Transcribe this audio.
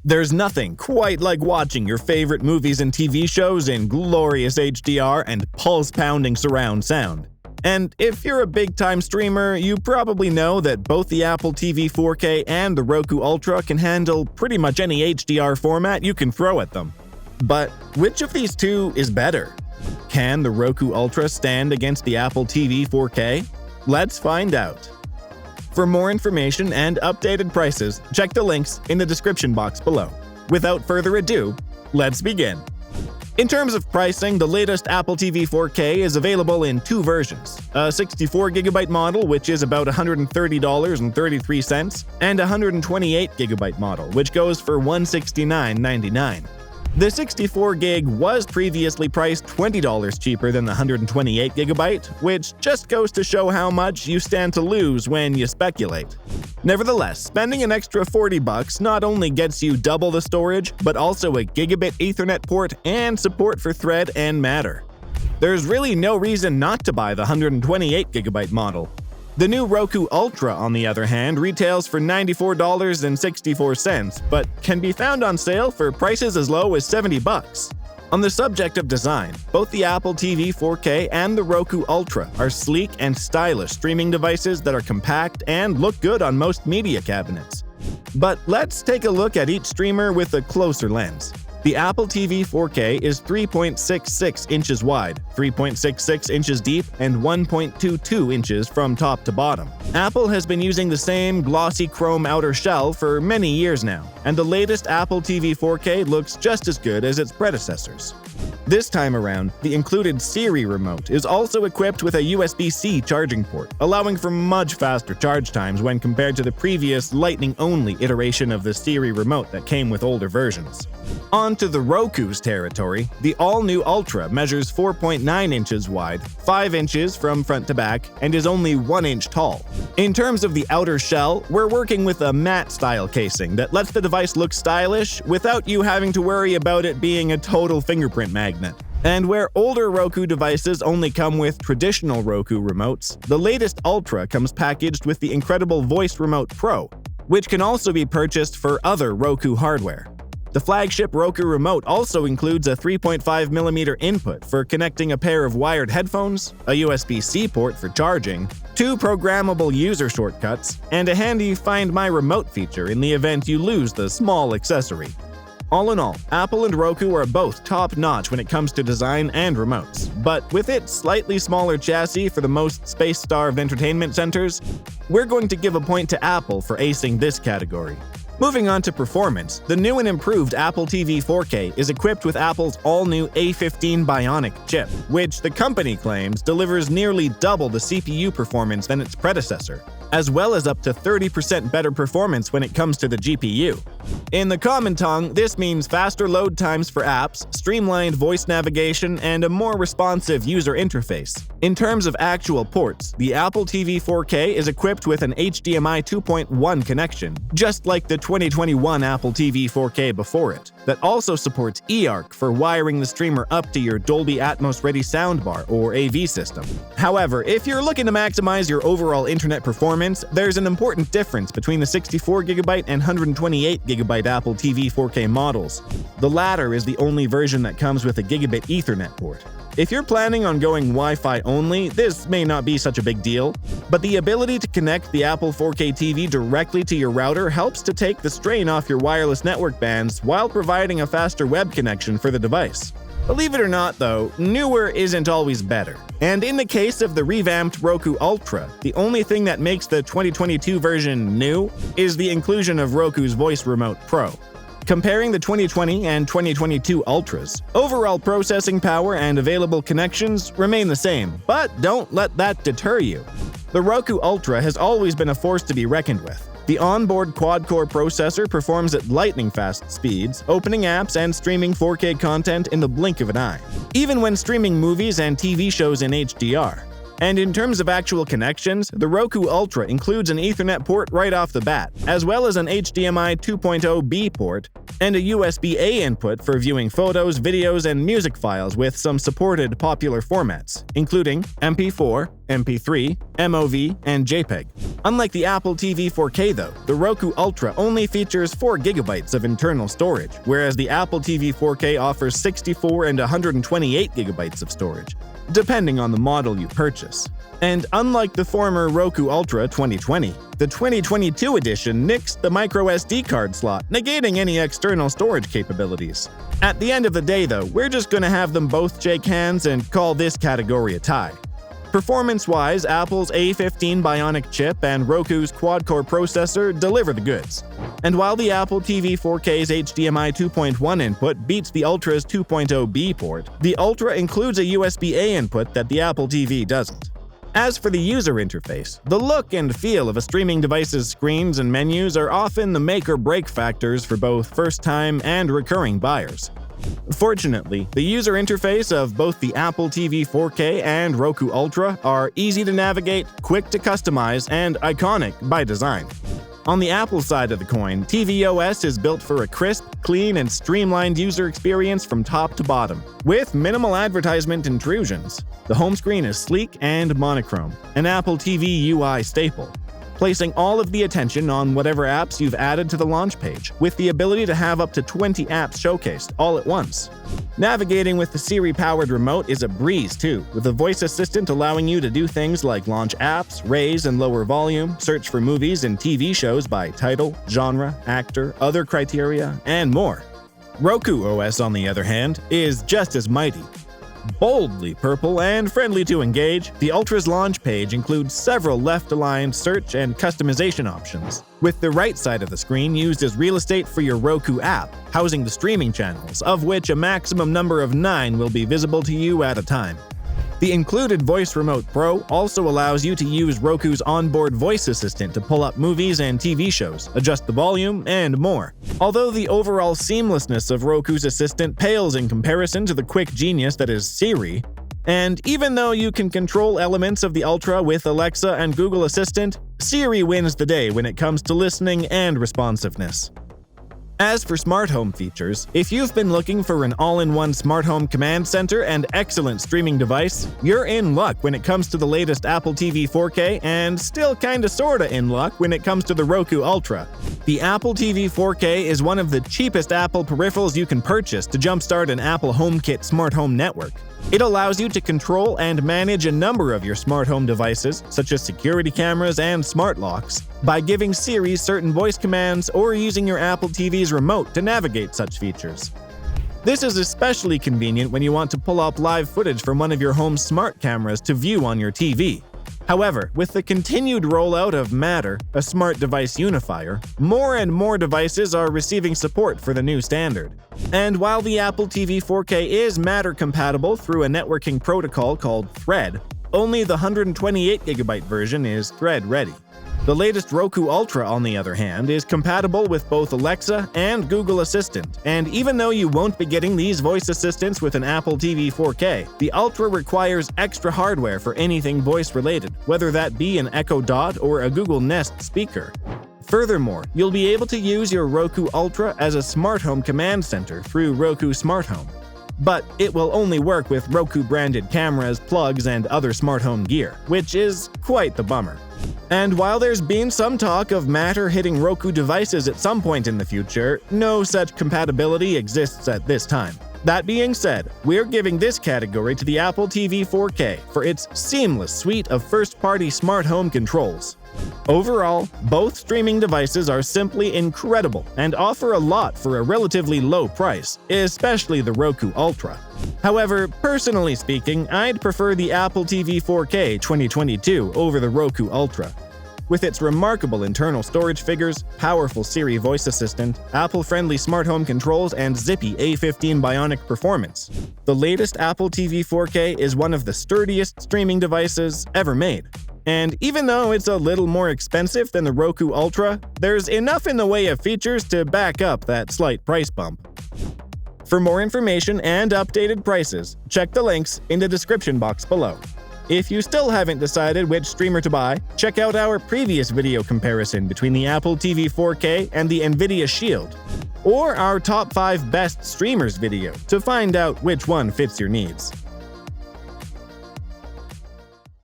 There's nothing quite like watching your favorite movies and TV shows in glorious HDR and pulse-pounding surround sound. And if you're a big-time streamer, you probably know that both the Apple TV 4K and the Roku Ultra can handle pretty much any HDR format you can throw at them. But which of these two is better? Can the Roku Ultra stand against the Apple TV 4K? Let's find out. For more information and updated prices, check the links in the description box below. Without further ado, let's begin. In terms of pricing, the latest Apple TV 4K is available in two versions: a 64GB model, which is about $130.33, and a 128GB model, which goes for $169.99. The 64GB was previously priced $20 cheaper than the 128GB, which just goes to show how much you stand to lose when you speculate. Nevertheless, spending an extra $40 not only gets you double the storage, but also a gigabit Ethernet port and support for Thread and Matter. There's really no reason not to buy the 128GB model. The new Roku Ultra, on the other hand, retails for $94.64, but can be found on sale for prices as low as $70. On the subject of design, both the Apple TV 4K and the Roku Ultra are sleek and stylish streaming devices that are compact and look good on most media cabinets. But let's take a look at each streamer with a closer lens. The Apple TV 4K is 3.66 inches wide, 3.66 inches deep, and 1.22 inches from top to bottom. Apple has been using the same glossy chrome outer shell for many years now, and the latest Apple TV 4K looks just as good as its predecessors. This time around, the included Siri remote is also equipped with a USB-C charging port, allowing for much faster charge times when compared to the previous Lightning-only iteration of the Siri remote that came with older versions. On to the Roku's territory, the all-new Ultra measures 4.9 inches wide, 5 inches from front to back, and is only 1 inch tall. In terms of the outer shell, we're working with a matte-style casing that lets the device look stylish without you having to worry about it being a total fingerprint magnet. And where older Roku devices only come with traditional Roku remotes, the latest Ultra comes packaged with the incredible Voice Remote Pro, which can also be purchased for other Roku hardware. The flagship Roku remote also includes a 3.5mm input for connecting a pair of wired headphones, a USB-C port for charging, 2 programmable user shortcuts, and a handy Find My Remote feature in the event you lose the small accessory. All in all, Apple and Roku are both top-notch when it comes to design and remotes, but with its slightly smaller chassis for the most space-starved entertainment centers, we're going to give a point to Apple for acing this category. Moving on to performance, the new and improved Apple TV 4K is equipped with Apple's all-new A15 Bionic chip, which the company claims delivers nearly double the CPU performance than its predecessor, as well as up to 30% better performance when it comes to the GPU. In the common tongue, this means faster load times for apps, streamlined voice navigation, and a more responsive user interface. In terms of actual ports, the Apple TV 4K is equipped with an HDMI 2.1 connection, just like the 2021 Apple TV 4K before it, that also supports eARC for wiring the streamer up to your Dolby Atmos-ready soundbar or AV system. However, if you're looking to maximize your overall internet performance, there's an important difference between the 64GB and 128GB Apple TV 4K models. The latter is the only version that comes with a gigabit Ethernet port. If you're planning on going Wi-Fi only, this may not be such a big deal, but the ability to connect the Apple 4K TV directly to your router helps to take the strain off your wireless network bands while providing a faster web connection for the device. Believe it or not, though, newer isn't always better. And in the case of the revamped Roku Ultra, the only thing that makes the 2022 version new is the inclusion of Roku's Voice Remote Pro. Comparing the 2020 and 2022 Ultras, overall processing power and available connections remain the same, but don't let that deter you. The Roku Ultra has always been a force to be reckoned with. The onboard quad-core processor performs at lightning-fast speeds, opening apps and streaming 4K content in the blink of an eye, even when streaming movies and TV shows in HDR. And in terms of actual connections, the Roku Ultra includes an Ethernet port right off the bat, as well as an HDMI 2.0B port and a USB-A input for viewing photos, videos, and music files with some supported popular formats, including MP4, MP3, MOV, and JPEG. Unlike the Apple TV 4K though, the Roku Ultra only features 4 GB of internal storage, whereas the Apple TV 4K offers 64 and 128 GB of storage, depending on the model you purchase. And unlike the former Roku Ultra 2020, the 2022 edition nixed the microSD card slot, negating any external storage capabilities. At the end of the day though, we're just gonna have them both shake hands and call this category a tie. Performance-wise, Apple's A15 Bionic chip and Roku's quad-core processor deliver the goods. And while the Apple TV 4K's HDMI 2.1 input beats the Ultra's 2.0B port, the Ultra includes a USB-A input that the Apple TV doesn't. As for the user interface, the look and feel of a streaming device's screens and menus are often the make-or-break factors for both first-time and recurring buyers. Fortunately, the user interface of both the Apple TV 4K and Roku Ultra are easy to navigate, quick to customize, and iconic by design. On the Apple side of the coin, tvOS is built for a crisp, clean, and streamlined user experience from top to bottom, with minimal advertisement intrusions. The home screen is sleek and monochrome, an Apple TV UI staple, placing all of the attention on whatever apps you've added to the launch page, with the ability to have up to 20 apps showcased all at once. Navigating with the Siri-powered remote is a breeze too, with the voice assistant allowing you to do things like launch apps, raise and lower volume, search for movies and TV shows by title, genre, actor, other criteria, and more. Roku OS, on the other hand, is just as mighty. Boldly purple and friendly to engage, the Ultra's launch page includes several left-aligned search and customization options, with the right side of the screen used as real estate for your Roku app, housing the streaming channels, of which a maximum number of 9 will be visible to you at a time. The included Voice Remote Pro also allows you to use Roku's onboard voice assistant to pull up movies and TV shows, adjust the volume, and more. Although the overall seamlessness of Roku's assistant pales in comparison to the quick genius that is Siri, and even though you can control elements of the Ultra with Alexa and Google Assistant, Siri wins the day when it comes to listening and responsiveness. As for smart home features, if you've been looking for an all-in-one smart home command center and excellent streaming device, you're in luck when it comes to the latest Apple TV 4K and still kinda sorta in luck when it comes to the Roku Ultra. The Apple TV 4K is one of the cheapest Apple peripherals you can purchase to jumpstart an Apple HomeKit smart home network. It allows you to control and manage a number of your smart home devices, such as security cameras and smart locks, by giving Siri certain voice commands or using your Apple TV's remote to navigate such features. This is especially convenient when you want to pull up live footage from one of your home's smart cameras to view on your TV. However, with the continued rollout of Matter, a smart device unifier, more and more devices are receiving support for the new standard. And while the Apple TV 4K is Matter compatible through a networking protocol called Thread, only the 128GB version is Thread ready. The latest Roku Ultra, on the other hand, is compatible with both Alexa and Google Assistant, and even though you won't be getting these voice assistants with an Apple TV 4K, the Ultra requires extra hardware for anything voice-related, whether that be an Echo Dot or a Google Nest speaker. Furthermore, you'll be able to use your Roku Ultra as a smart home command center through Roku Smart Home. But it will only work with Roku-branded cameras, plugs, and other smart home gear, which is quite the bummer. And while there's been some talk of Matter hitting Roku devices at some point in the future, no such compatibility exists at this time. That being said, we're giving this category to the Apple TV 4K for its seamless suite of first-party smart home controls. Overall, both streaming devices are simply incredible and offer a lot for a relatively low price, especially the Roku Ultra. However, personally speaking, I'd prefer the Apple TV 4K 2022 over the Roku Ultra. With its remarkable internal storage figures, powerful Siri voice assistant, Apple-friendly smart home controls, and zippy A15 Bionic performance, the latest Apple TV 4K is one of the sturdiest streaming devices ever made. And even though it's a little more expensive than the Roku Ultra, there's enough in the way of features to back up that slight price bump. For more information and updated prices, check the links in the description box below. If you still haven't decided which streamer to buy, check out our previous video comparison between the Apple TV 4K and the Nvidia Shield, or our top 5 best streamers video to find out which one fits your needs.